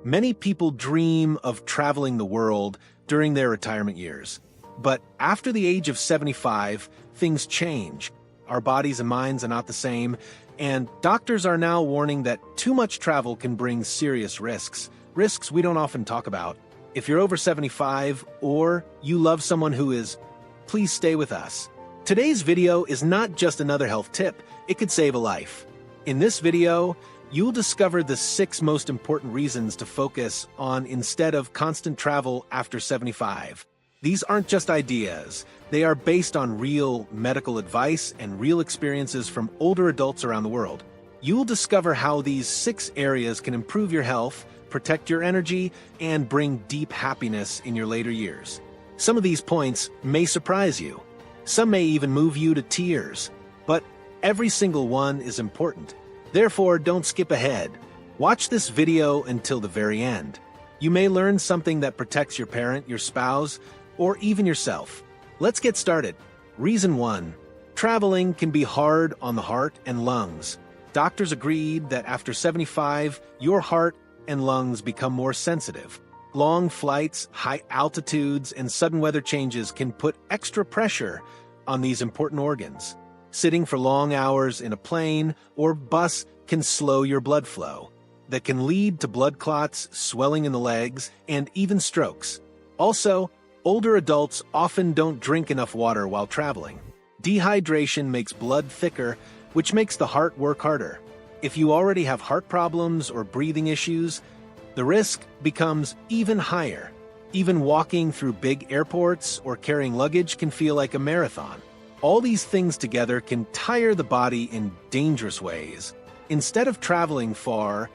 Many people dream of traveling the world during their retirement years. But after the age of 75, things change. Our bodies and minds are not the same, and doctors are now warning that too much travel can bring serious risks we don't often talk about. If you're over 75 or you love someone who is, please stay with us. Today's video is not just another health tip, it could save a life. In this video, you'll discover the 6 most important reasons to focus on instead of constant travel after 75. These aren't just ideas, they are based on real medical advice and real experiences from older adults around the world. You'll discover how these 6 areas can improve your health, protect your energy, and bring deep happiness in your later years. Some of these points may surprise you. Some may even move you to tears. But every single one is important. Therefore, don't skip ahead. Watch this video until the very end. You may learn something that protects your parent, your spouse, or even yourself. Let's get started. Reason 1. Traveling can be hard on the heart and lungs. Doctors agreed that after 75, your heart and lungs become more sensitive. Long flights, high altitudes, and sudden weather changes can put extra pressure on these important organs. Sitting for long hours in a plane or bus can slow your blood flow. That can lead to blood clots, swelling in the legs, and even strokes. Also, older adults often don't drink enough water while traveling. Dehydration makes blood thicker, which makes the heart work harder. If you already have heart problems or breathing issues, the risk becomes even higher. Even walking through big airports or carrying luggage can feel like a marathon. All these things together can tire the body in dangerous ways. Instead of traveling far,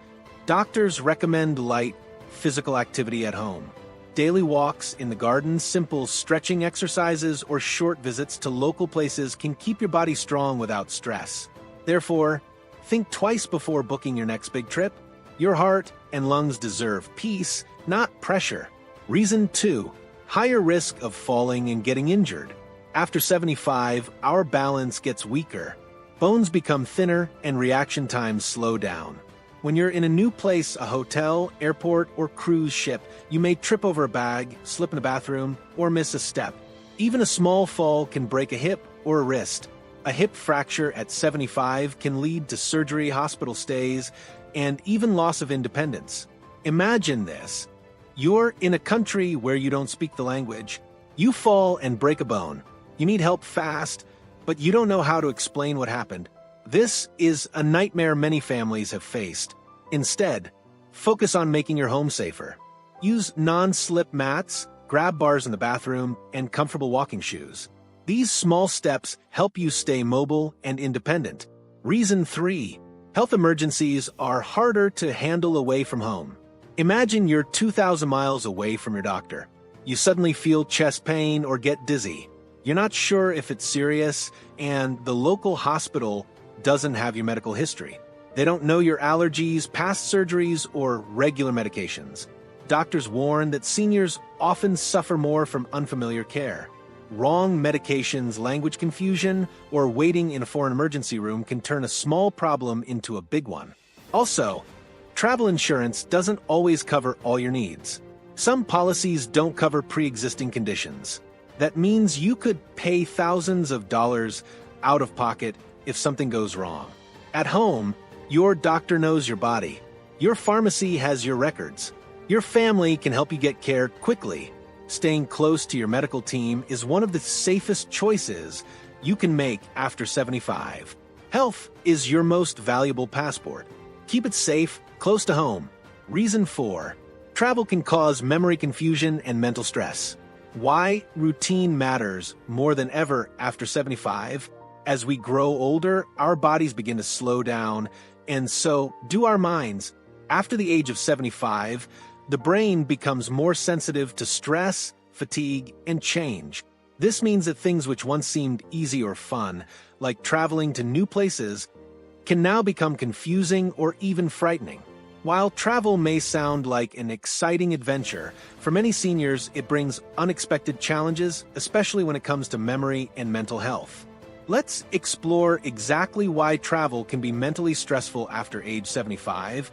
doctors recommend light physical activity at home. Daily walks in the garden, simple stretching exercises, or short visits to local places can keep your body strong without stress. Therefore, think twice before booking your next big trip. Your heart and lungs deserve peace, not pressure. Reason 2. Higher risk of falling and getting injured. After 75, our balance gets weaker. Bones become thinner and reaction times slow down. When you're in a new place, a hotel, airport, or cruise ship, you may trip over a bag, slip in the bathroom, or miss a step. Even a small fall can break a hip or a wrist. A hip fracture at 75 can lead to surgery, hospital stays, and even loss of independence. Imagine this. You're in a country where you don't speak the language. You fall and break a bone. You need help fast, but you don't know how to explain what happened. This is a nightmare many families have faced. Instead, focus on making your home safer. Use non-slip mats, grab bars in the bathroom, and comfortable walking shoes. These small steps help you stay mobile and independent. Reason 3. Health emergencies are harder to handle away from home. Imagine you're 2,000 miles away from your doctor. You suddenly feel chest pain or get dizzy. You're not sure if it's serious, and the local hospital doesn't have your medical history. They don't know your allergies, past surgeries, or regular medications. Doctors warn that seniors often suffer more from unfamiliar care. Wrong medications, language confusion, or waiting in a foreign emergency room can turn a small problem into a big one. Also, travel insurance doesn't always cover all your needs. Some policies don't cover pre-existing conditions. That means you could pay thousands of dollars out of pocket if something goes wrong. At home, your doctor knows your body. Your pharmacy has your records. Your family can help you get care quickly. Staying close to your medical team is one of the safest choices you can make after 75. Health is your most valuable passport. Keep it safe, close to home. Reason 4. Travel can cause memory confusion and mental stress. Why routine matters more than ever after 75. As we grow older, our bodies begin to slow down, and so do our minds. After the age of 75, the brain becomes more sensitive to stress, fatigue, and change. This means that things which once seemed easy or fun, like traveling to new places, can now become confusing or even frightening. While travel may sound like an exciting adventure, for many seniors it brings unexpected challenges, especially when it comes to memory and mental health. Let's explore exactly why travel can be mentally stressful after age 75.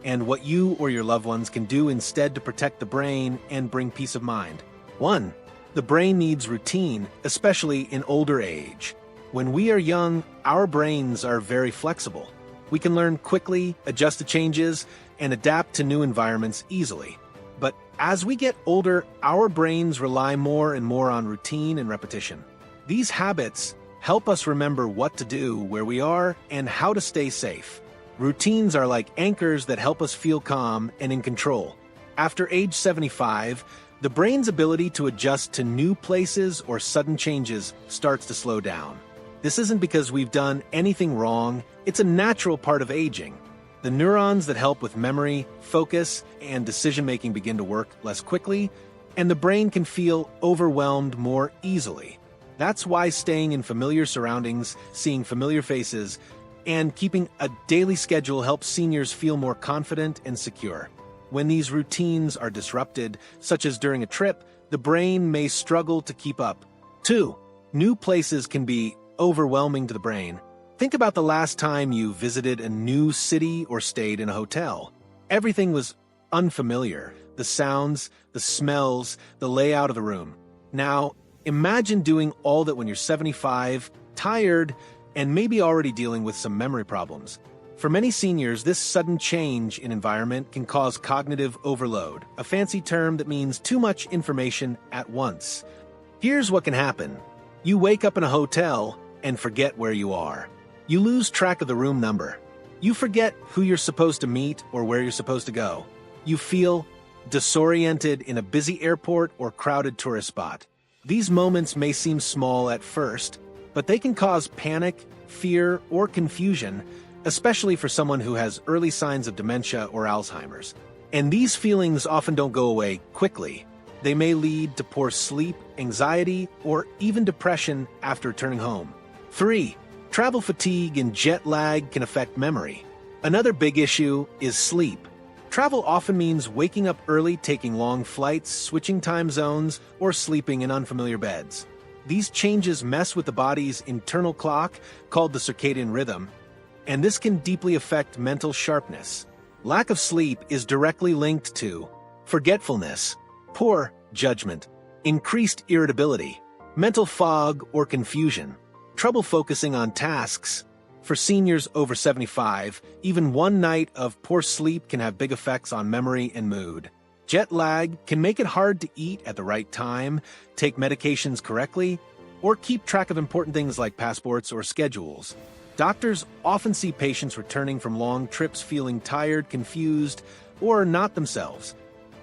and what you or your loved ones can do instead to protect the brain and bring peace of mind. 1. The brain needs routine, especially in older age. When we are young, our brains are very flexible. We can learn quickly, adjust to changes, and adapt to new environments easily. But as we get older, our brains rely more and more on routine and repetition. These habits help us remember what to do, where we are, and how to stay safe. Routines are like anchors that help us feel calm and in control. After age 75, the brain's ability to adjust to new places or sudden changes starts to slow down. This isn't because we've done anything wrong, it's a natural part of aging. The neurons that help with memory, focus, and decision-making begin to work less quickly, and the brain can feel overwhelmed more easily. That's why staying in familiar surroundings, seeing familiar faces, and keeping a daily schedule helps seniors feel more confident and secure. When these routines are disrupted, such as during a trip, the brain may struggle to keep up. 2. New places can be overwhelming to the brain. Think about the last time you visited a new city or stayed in a hotel. Everything was unfamiliar. The sounds, the smells, the layout of the room. Now, imagine doing all that when you're 75, tired, and maybe already dealing with some memory problems. For many seniors, this sudden change in environment can cause cognitive overload, a fancy term that means too much information at once. Here's what can happen. You wake up in a hotel and forget where you are. You lose track of the room number. You forget who you're supposed to meet or where you're supposed to go. You feel disoriented in a busy airport or crowded tourist spot. These moments may seem small at first, but they can cause panic, fear, or confusion, especially for someone who has early signs of dementia or Alzheimer's. And these feelings often don't go away quickly. They may lead to poor sleep, anxiety, or even depression after returning home. 3. Travel fatigue and jet lag can affect memory. Another big issue is sleep. Travel often means waking up early, taking long flights, switching time zones, or sleeping in unfamiliar beds. These changes mess with the body's internal clock, called the circadian rhythm, and this can deeply affect mental sharpness. Lack of sleep is directly linked to forgetfulness, poor judgment, increased irritability, mental fog or confusion, trouble focusing on tasks. For seniors over 75, even one night of poor sleep can have big effects on memory and mood. Jet lag can make it hard to eat at the right time, take medications correctly, or keep track of important things like passports or schedules. Doctors often see patients returning from long trips feeling tired, confused, or not themselves.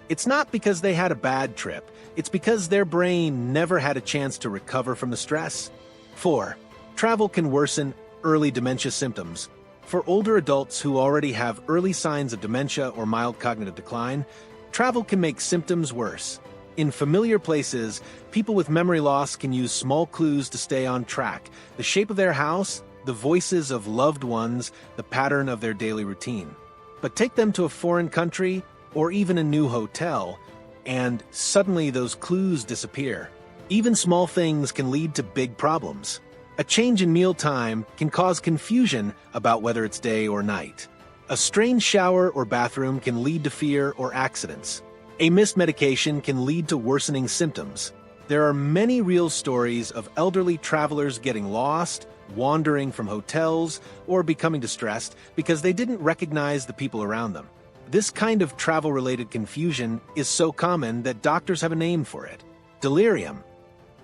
It's not because they had a bad trip, it's because their brain never had a chance to recover from the stress. 4. Travel can worsen early dementia symptoms. For older adults who already have early signs of dementia or mild cognitive decline, travel can make symptoms worse. In familiar places, people with memory loss can use small clues to stay on track: the shape of their house, the voices of loved ones, the pattern of their daily routine. But take them to a foreign country or even a new hotel, and suddenly those clues disappear. Even small things can lead to big problems. A change in mealtime can cause confusion about whether it's day or night. A strange shower or bathroom can lead to fear or accidents. A missed medication can lead to worsening symptoms. There are many real stories of elderly travelers getting lost, wandering from hotels, or becoming distressed because they didn't recognize the people around them. This kind of travel-related confusion is so common that doctors have a name for it: delirium.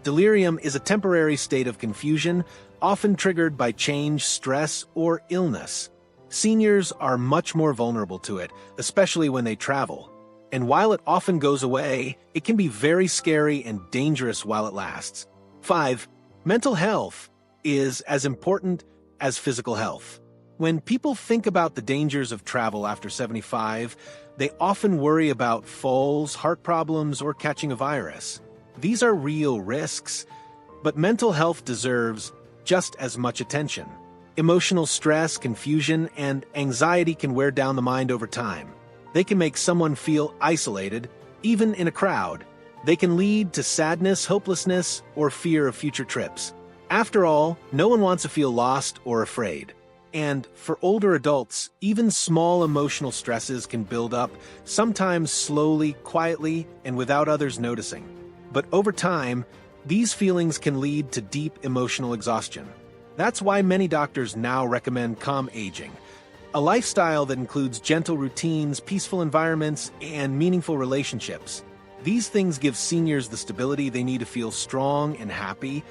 Delirium is a temporary state of confusion, often triggered by change, stress, or illness. Seniors are much more vulnerable to it, especially when they travel. And while it often goes away, it can be very scary and dangerous while it lasts. 5. Mental health is as important as physical health. When people think about the dangers of travel after 75, they often worry about falls, heart problems, or catching a virus. These are real risks, but mental health deserves just as much attention. Emotional stress, confusion, and anxiety can wear down the mind over time. They can make someone feel isolated, even in a crowd. They can lead to sadness, hopelessness, or fear of future trips. After all, no one wants to feel lost or afraid. And for older adults, even small emotional stresses can build up, sometimes slowly, quietly, and without others noticing. But over time, these feelings can lead to deep emotional exhaustion. That's why many doctors now recommend calm aging, a lifestyle that includes gentle routines, peaceful environments, and meaningful relationships. These things give seniors the stability they need to feel strong and happy,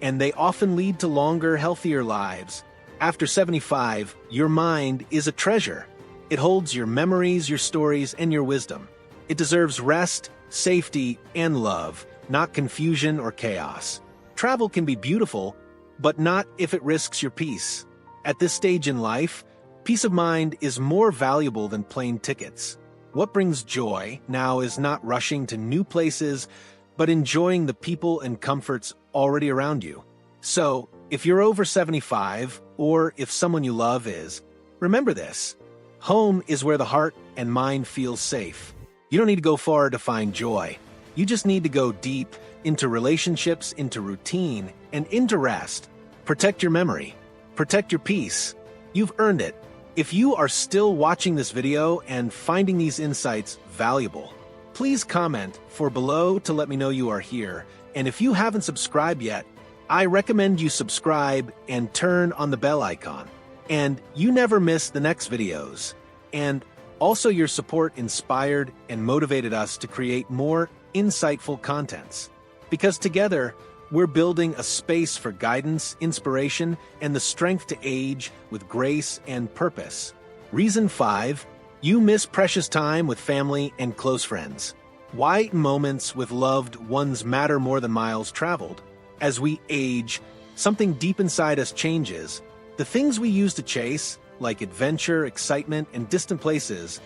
and they often lead to longer, healthier lives. After 75, your mind is a treasure. It holds your memories, your stories, and your wisdom. It deserves rest, safety, and love, not confusion or chaos. Travel can be beautiful, but not if it risks your peace. At this stage in life, peace of mind is more valuable than plane tickets. What brings joy now is not rushing to new places, but enjoying the people and comforts already around you. So, if you're over 75, or if someone you love is, remember this. Home is where the heart and mind feel safe. You don't need to go far to find joy. You just need to go deep into relationships, into routine, and into rest. Protect your memory. Protect your peace. You've earned it. If you are still watching this video and finding these insights valuable, please comment below to let me know you are here. And if you haven't subscribed yet, I recommend you subscribe and turn on the bell icon. And you never miss the next videos. And also your support inspired and motivated us to create more insightful contents. Because together, we're building a space for guidance, inspiration, and the strength to age with grace and purpose. Reason 5, you miss precious time with family and close friends. Why moments with loved ones matter more than miles traveled. As we age, something deep inside us changes. The things we used to chase, like adventure, excitement, and distant places,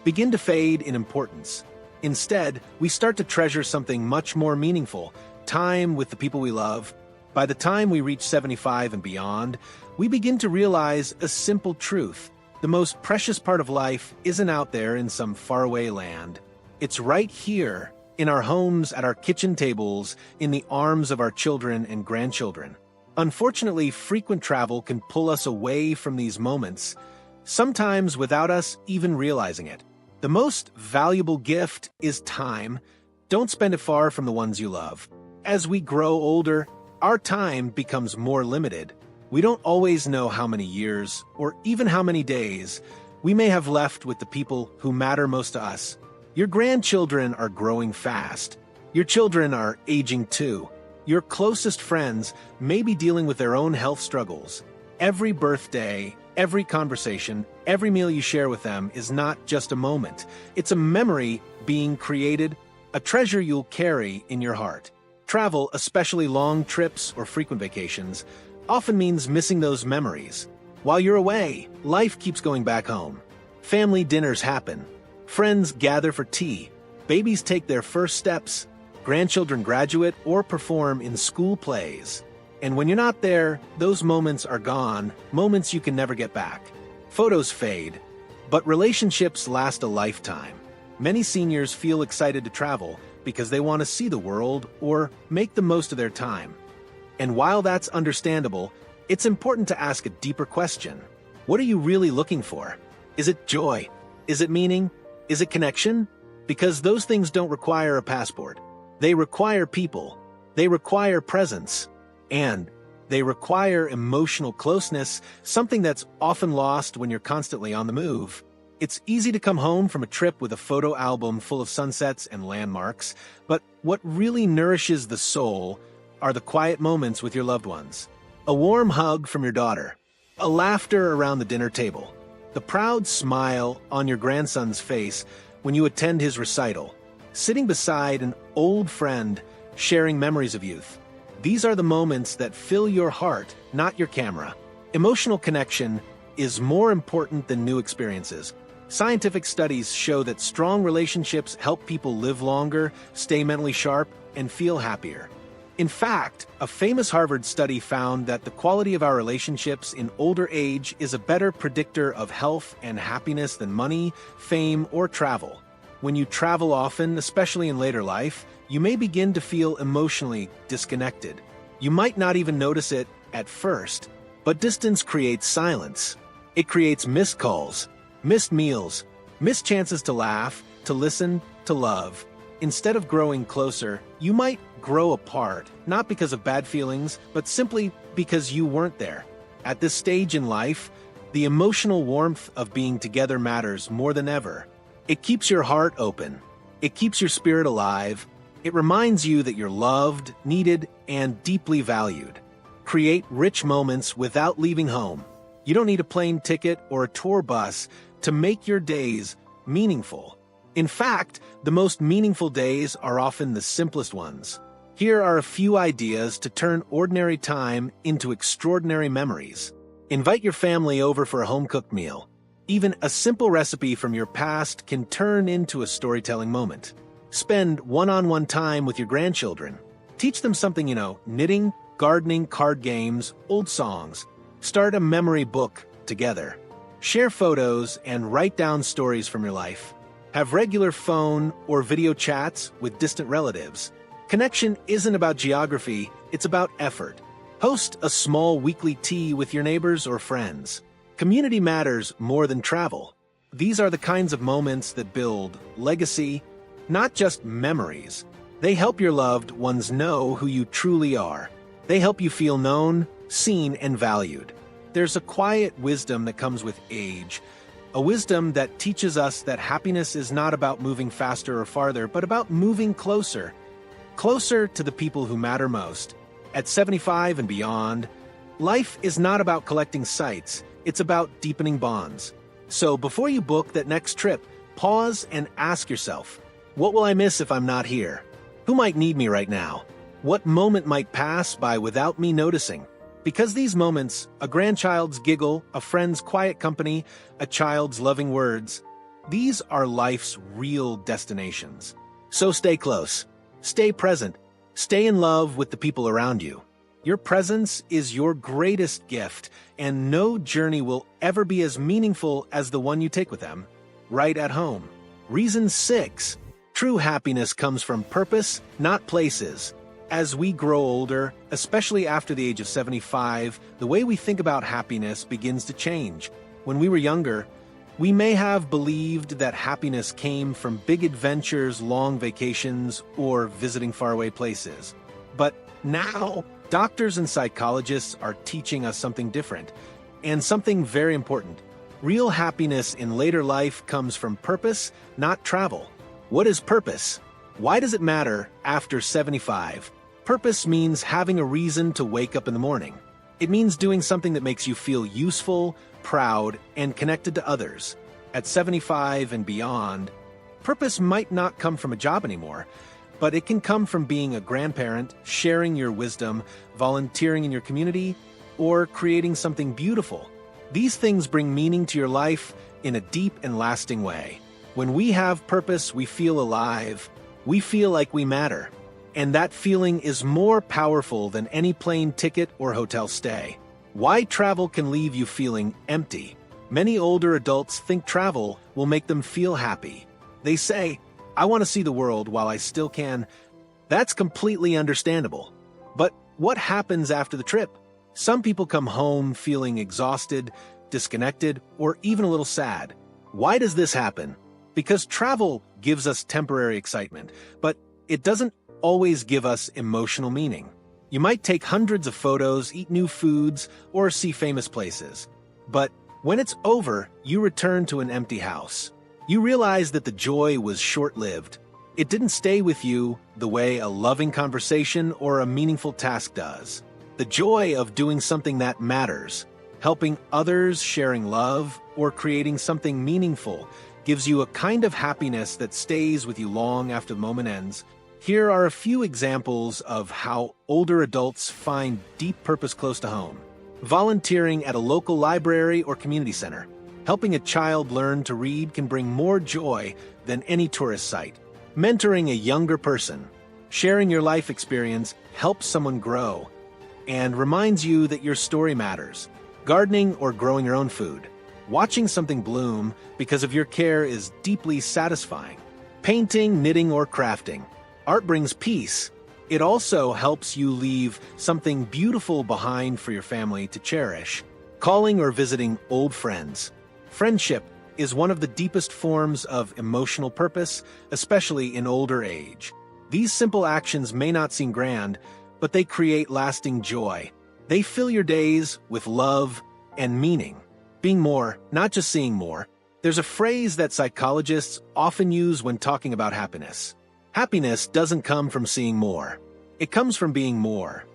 begin to fade in importance. Instead, we start to treasure something much more meaningful, time with the people we love. By the time we reach 75 and beyond, we begin to realize a simple truth. The most precious part of life isn't out there in some faraway land. It's right here, in our homes, at our kitchen tables, in the arms of our children and grandchildren. Unfortunately, frequent travel can pull us away from these moments, sometimes without us even realizing it. The most valuable gift is time. Don't spend it far from the ones you love. As we grow older, our time becomes more limited. We don't always know how many years, or even how many days, we may have left with the people who matter most to us. Your grandchildren are growing fast. Your children are aging too. Your closest friends may be dealing with their own health struggles. Every birthday, every conversation, every meal you share with them is not just a moment. It's a memory being created, a treasure you'll carry in your heart. Travel, especially long trips or frequent vacations, often means missing those memories. While you're away, life keeps going back home. Family dinners happen. Friends gather for tea. Babies take their first steps. Grandchildren graduate or perform in school plays. And when you're not there, those moments are gone, moments you can never get back. Photos fade, but relationships last a lifetime. Many seniors feel excited to travel because they want to see the world or make the most of their time. And while that's understandable, it's important to ask a deeper question. What are you really looking for? Is it joy? Is it meaning? Is it connection? Because those things don't require a passport. They require people. They require presence. And they require emotional closeness, something that's often lost when you're constantly on the move. It's easy to come home from a trip with a photo album full of sunsets and landmarks, but what really nourishes the soul are the quiet moments with your loved ones. A warm hug from your daughter, a laughter around the dinner table, the proud smile on your grandson's face when you attend his recital, sitting beside an old friend sharing memories of youth. These are the moments that fill your heart, not your camera. Emotional connection is more important than new experiences. Scientific studies show that strong relationships help people live longer, stay mentally sharp, and feel happier. In fact, a famous Harvard study found that the quality of our relationships in older age is a better predictor of health and happiness than money, fame, or travel. When you travel often, especially in later life, you may begin to feel emotionally disconnected. You might not even notice it at first, but distance creates silence. It creates missed calls, missed meals, missed chances to laugh, to listen, to love. Instead of growing closer, you might grow apart, not because of bad feelings, but simply because you weren't there. At this stage in life, the emotional warmth of being together matters more than ever. It keeps your heart open. It keeps your spirit alive. It reminds you that you're loved, needed, and deeply valued. Create rich moments without leaving home. You don't need a plane ticket or a tour bus to make your days meaningful. In fact, the most meaningful days are often the simplest ones. Here are a few ideas to turn ordinary time into extraordinary memories. Invite your family over for a home-cooked meal. Even a simple recipe from your past can turn into a storytelling moment. Spend one-on-one time with your grandchildren. Teach them something, knitting, gardening, card games, old songs. Start a memory book together. Share photos and write down stories from your life. Have regular phone or video chats with distant relatives. Connection isn't about geography, it's about effort. Host a small weekly tea with your neighbors or friends. Community matters more than travel. These are the kinds of moments that build legacy, not just memories. They help your loved ones know who you truly are. They help you feel known, seen, and valued. There's a quiet wisdom that comes with age, a wisdom that teaches us that happiness is not about moving faster or farther, but about moving closer to the people who matter most. At 75 and beyond, life is not about collecting sights, it's about deepening bonds. So before you book that next trip, pause and ask yourself, what will I miss if I'm not here? Who might need me right now? What moment might pass by without me noticing? Because these moments, a grandchild's giggle, a friend's quiet company, a child's loving words, these are life's real destinations. So stay close, stay present, stay in love with the people around you. Your presence is your greatest gift, and no journey will ever be as meaningful as the one you take with them, right at home. Reason 6. True happiness comes from purpose, not places. As we grow older, especially after the age of 75, the way we think about happiness begins to change. When we were younger, we may have believed that happiness came from big adventures, long vacations, or visiting faraway places. But now, doctors and psychologists are teaching us something different, and something very important. Real happiness in later life comes from purpose, not travel. What is purpose? Why does it matter after 75? Purpose means having a reason to wake up in the morning. It means doing something that makes you feel useful, proud, and connected to others. At 75 and beyond, purpose might not come from a job anymore, but it can come from being a grandparent, sharing your wisdom, volunteering in your community, or creating something beautiful. These things bring meaning to your life in a deep and lasting way. When we have purpose, we feel alive. We feel like we matter. And that feeling is more powerful than any plane ticket or hotel stay. Why travel can leave you feeling empty? Many older adults think travel will make them feel happy. They say, I want to see the world while I still can. That's completely understandable. But what happens after the trip? Some people come home feeling exhausted, disconnected, or even a little sad. Why does this happen? Because travel gives us temporary excitement, but it doesn't always give us emotional meaning. You might take hundreds of photos, eat new foods, or see famous places. But when it's over, you return to an empty house. You realize that the joy was short-lived. It didn't stay with you the way a loving conversation or a meaningful task does. The joy of doing something that matters, helping others, sharing love, or creating something meaningful gives you a kind of happiness that stays with you long after the moment ends. Here are a few examples of how older adults find deep purpose close to home. Volunteering at a local library or community center. Helping a child learn to read can bring more joy than any tourist site. Mentoring a younger person. Sharing your life experience helps someone grow and reminds you that your story matters. Gardening or growing your own food. Watching something bloom because of your care is deeply satisfying. Painting, knitting, or crafting. Art brings peace. It also helps you leave something beautiful behind for your family to cherish. Calling or visiting old friends. Friendship is one of the deepest forms of emotional purpose, especially in older age. These simple actions may not seem grand, but they create lasting joy. They fill your days with love and meaning. Being more, not just seeing more. There's a phrase that psychologists often use when talking about happiness. Happiness doesn't come from seeing more. It comes from being more.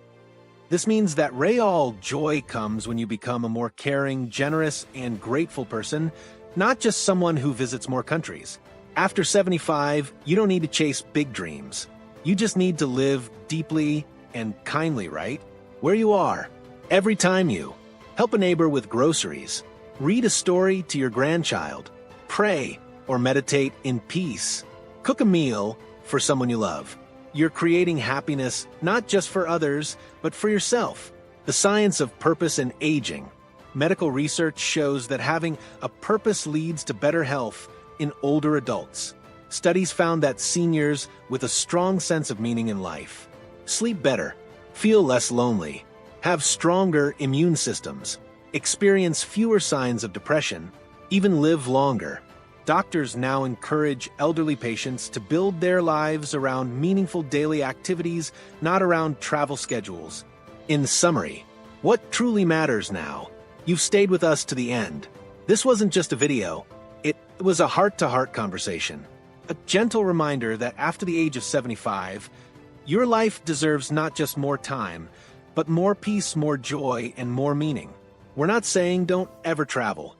This means that real joy comes when you become a more caring, generous, and grateful person, not just someone who visits more countries. After 75, you don't need to chase big dreams. You just need to live deeply and kindly, right? Where you are. Every time you help a neighbor with groceries, read a story to your grandchild, pray or meditate in peace, cook a meal for someone you love. You're creating happiness not just for others, but for yourself. The science of purpose and aging. Medical research shows that having a purpose leads to better health in older adults. Studies found that seniors with a strong sense of meaning in life sleep better, feel less lonely, have stronger immune systems, experience fewer signs of depression, even live longer. Doctors now encourage elderly patients to build their lives around meaningful daily activities, not around travel schedules. In summary, what truly matters now? You've stayed with us to the end. This wasn't just a video, it was a heart-to-heart conversation. A gentle reminder that after the age of 75, your life deserves not just more time, but more peace, more joy, and more meaning. We're not saying don't ever travel.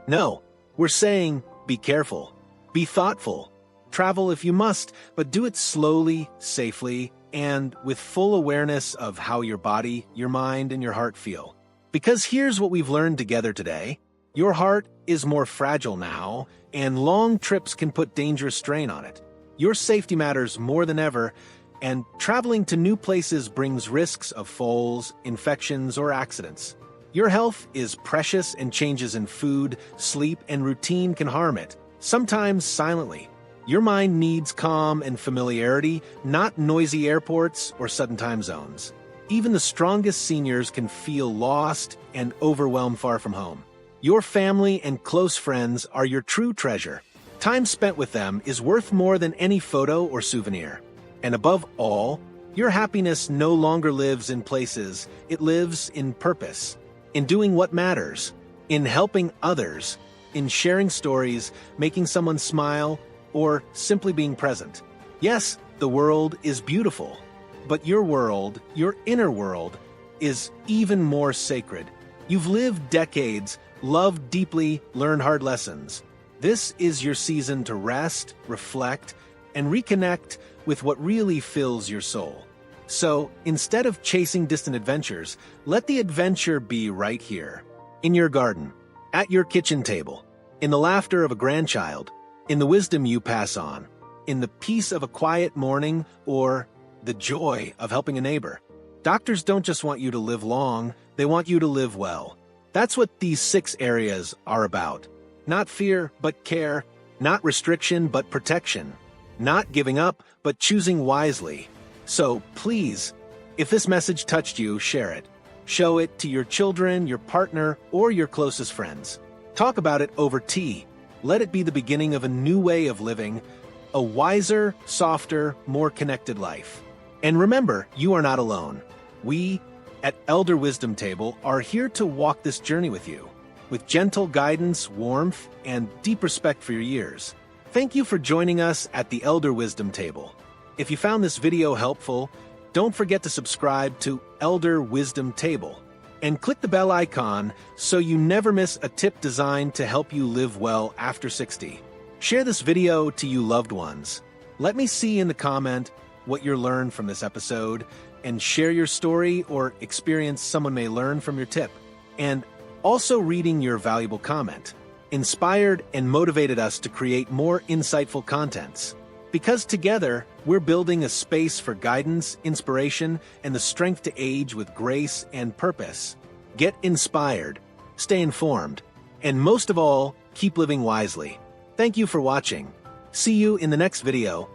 No, we're saying be careful, be thoughtful, travel if you must, but do it slowly, safely, and with full awareness of how your body, your mind, and your heart feel. Because here's what we've learned together today. Your heart is more fragile now, and long trips can put dangerous strain on it. Your safety matters more than ever, and traveling to new places brings risks of falls, infections, or accidents. Your health is precious, and changes in food, sleep, and routine can harm it, sometimes silently. Your mind needs calm and familiarity, not noisy airports or sudden time zones. Even the strongest seniors can feel lost and overwhelmed far from home. Your family and close friends are your true treasure. Time spent with them is worth more than any photo or souvenir. And above all, your happiness no longer lives in places, it lives in purpose. In doing what matters, in helping others, in sharing stories, making someone smile, or simply being present. Yes, the world is beautiful, but your world, your inner world, is even more sacred. You've lived decades, loved deeply, learned hard lessons. This is your season to rest, reflect, and reconnect with what really fills your soul. So, instead of chasing distant adventures, let the adventure be right here, in your garden, at your kitchen table, in the laughter of a grandchild, in the wisdom you pass on, in the peace of a quiet morning, or the joy of helping a neighbor. Doctors don't just want you to live long, they want you to live well. That's what these 6 areas are about. Not fear, but care. Not restriction, but protection. Not giving up, but choosing wisely. So, please, if this message touched you, share it. Show it to your children, your partner, or your closest friends. Talk about it over tea. Let it be the beginning of a new way of living, a wiser, softer, more connected life. And remember, you are not alone. We, at Elder Wisdom Table, are here to walk this journey with you, with gentle guidance, warmth, and deep respect for your years. Thank you for joining us at the Elder Wisdom Table. If you found this video helpful, don't forget to subscribe to Elder Wisdom Table and click the bell icon so you never miss a tip designed to help you live well after 60. Share this video to you loved ones. Let me see in the comment what you learned from this episode, and share your story or experience someone may learn from your tip. And also reading your valuable comment inspired and motivated us to create more insightful contents. Because together, we're building a space for guidance, inspiration, and the strength to age with grace and purpose. Get inspired, stay informed, and most of all, keep living wisely. Thank you for watching. See you in the next video.